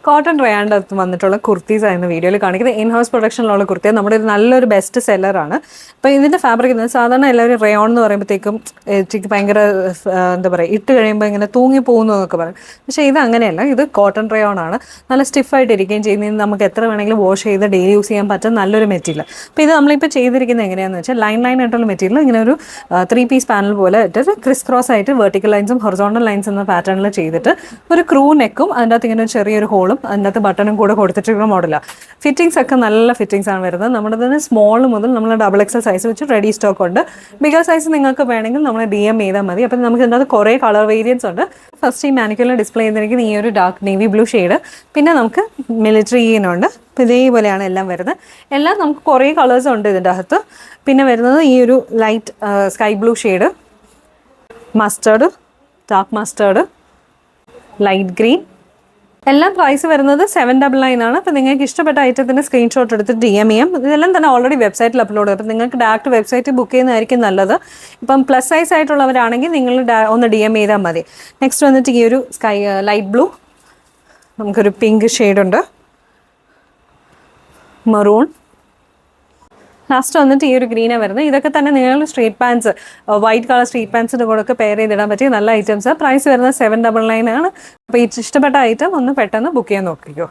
Cotton റയാൻ്റെ അകത്ത് വന്നിട്ടുള്ള കുർത്തീസ് ആയിരുന്നു വീഡിയോയിൽ കാണിക്കുന്നത്. ഇൻ ഹൗസ് പ്രൊഡക്ഷനിലുള്ള കുർത്തി നമ്മുടെ ഒരു നല്ലൊരു ബെസ്റ്റ് സെല്ലറാണ്. അപ്പോൾ ഇതിൻ്റെ ഫാബ്രിക് സാധാരണ എല്ലാവരും റയോൺ എന്ന് പറയുമ്പോഴത്തേക്കും ഭയങ്കര എന്താ പറയുക, ഇട്ട് കഴിയുമ്പോൾ ഇങ്ങനെ തൂങ്ങി പോകുന്നു എന്നൊക്കെ പറയും. പക്ഷേ ഇത് അങ്ങനെയല്ല, ഇത് കോട്ടൺ റയോൺ ആണ്. നല്ല സ്റ്റിഫായിട്ട് ഇരിക്കുകയും ചെയ്യുന്നതിന് നമുക്ക് എത്ര വേണമെങ്കിലും വാഷ് ചെയ്ത് ഡെയിലി യൂസ് ചെയ്യാൻ പറ്റുന്ന നല്ലൊരു മെറ്റീരിയൽ. അപ്പോൾ ഇത് നമ്മളിപ്പോൾ ചെയ്തിരിക്കുന്നത് എങ്ങനെയാണെന്ന് വെച്ചാൽ ലൈൻ ആയിട്ടുള്ള മെറ്റീരിയൽ ഇങ്ങനെ ഒരു 3 പീസ് പാനൽ പോലെ ഇട്ടിട്ട് ക്രിസ് ക്രോസ് ആയിട്ട് വെർട്ടിക്കൽ ലൈൻസും ഹൊറിസോണ്ടൽ ലൈൻസ് എന്ന പാറ്റേണിൽ ചെയ്തിട്ട് ഒരു ക്രൂ നെക്കും അതിൻ്റെ അകത്ത് ഇങ്ങനെ ഒരു ചെറിയൊരു ഹോളും അതിൻ്റെ അകത്ത് ബട്ടണും കൂടെ കൊടുത്തിട്ടുള്ള മോഡലാണ്. ഫിറ്റിങ്സ് ഒക്കെ നല്ല ഫിറ്റിങ്സ് ആണ് വരുന്നത്. നമ്മുടെ തന്നെ സ്മോൾ മുതൽ നമ്മൾ XL സൈസ് വെച്ച് റെഡി സ്റ്റോക്ക് ഉണ്ട്. ബിഗർ സൈസ് നിങ്ങൾക്ക് വേണമെങ്കിൽ നമ്മൾ DM ചെയ്താൽ മതി. അപ്പം നമുക്ക് ഇതിൻ്റെ അകത്ത് കുറേ കളർ വേരിയൻസ് ഉണ്ട്. ഫസ്റ്റ് ഈ മാനിക്യൂറിൽ ഡിസ്പ്ലേ ചെയ്തിരിക്കുന്ന ഈ ഒരു ഡാർക്ക് നേവി ബ്ലൂ ഷെയ്ഡ്, പിന്നെ നമുക്ക് മിലിറ്ററി ഗ്രീനുണ്ട്. അപ്പോൾ ഇതേപോലെയാണ് എല്ലാം വരുന്നത്. എല്ലാം നമുക്ക് കുറേ കളേഴ്സ് ഉണ്ട് ഇതിൻ്റെ അകത്ത്. പിന്നെ വരുന്നത് ഈ ഒരു light sky blue shade, mustard, dark mustard, light green. എല്ലാം പ്രൈസ് വരുന്നത് 799 ആണ്. അപ്പോൾ നിങ്ങൾക്ക് ഇഷ്ടപ്പെട്ട ഐറ്റത്തിൻ്റെ സ്ക്രീൻഷോട്ട് എടുത്തിട്ട് DM ചെയ്യാം. ഇതെല്ലാം തന്നെ ഓൾറെഡി വെബ്സൈറ്റിൽ അപ്ലോഡ് ചെയ്യും. അപ്പോൾ നിങ്ങൾക്ക് ഡയറക്റ്റ് വെബ്സൈറ്റിൽ ബുക്ക് ചെയ്യുന്നതായിരിക്കും നല്ലത്. ഇപ്പം പ്ലസ് സൈസ് ആയിട്ടുള്ളവരാണെങ്കിൽ നിങ്ങൾ ഒന്ന് DM ചെയ്താൽ മതി. നെക്സ്റ്റ് വന്നിട്ട് ഈ ഒരു ലൈറ്റ് ബ്ലൂ, നമുക്കൊരു പിങ്ക് ഷെയ്ഡുണ്ട്, മെറൂൺ, ലാസ്റ്റ് വന്നിട്ട് ഈ ഒരു ഗ്രീനാണ് വരുന്നത്. ഇതൊക്കെ തന്നെ നിങ്ങൾ street pants, white colour street പാൻസിൻ്റെ കൂടെ ഒക്കെ പെയർ ചെയ്തിടാൻ പറ്റിയ നല്ല ഐറ്റംസ്. പ്രൈസ് വരുന്നത് 799 ആണ്. അപ്പോൾ ഈ ഇഷ്ടപ്പെട്ട ഐറ്റം ഒന്ന് പെട്ടെന്ന് ബുക്ക് ചെയ്യാൻ നോക്കിക്കോ.